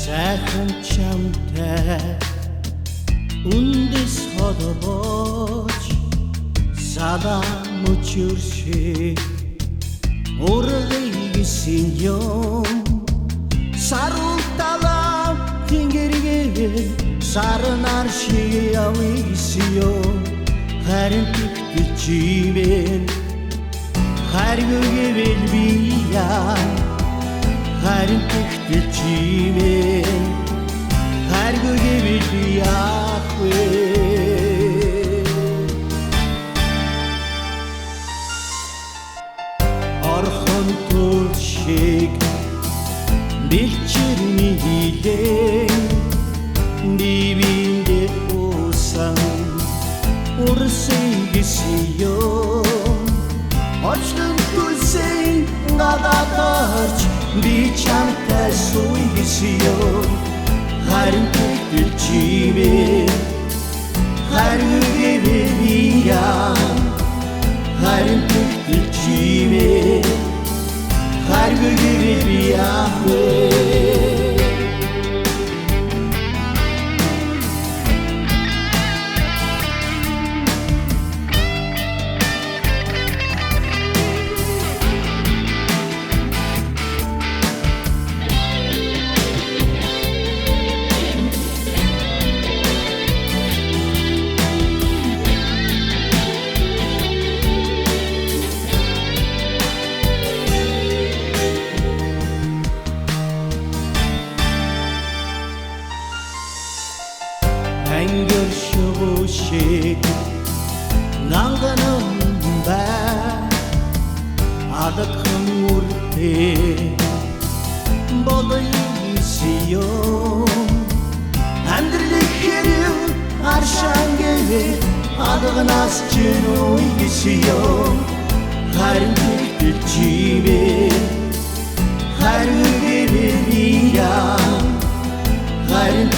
сайхан чамтай үндэс холбооч садаа мөчөршөө ургийгсэн юм сарулталаа тэнгэргээ сарнаар шиг явсан юм харин тэгтчивэн харгүйгэл бия харин тэгтчивэн харгүйгэл бия орхон tulшиг бэлчирний хилэн дивинде усан урсэгсиё очлон tulsэй нададаарч би чамтай суйгсиё харин тэгтчивэн харгүйгэл бия харин тэгтчивэн харгүйгэл бия ангер шуушиг нанганам ба адакхан үртэй болойсиё амьдрэх хэрэг аршангээ адагнаас чинуйгсиё харин тэгтчивэн харгүйгэл бия харин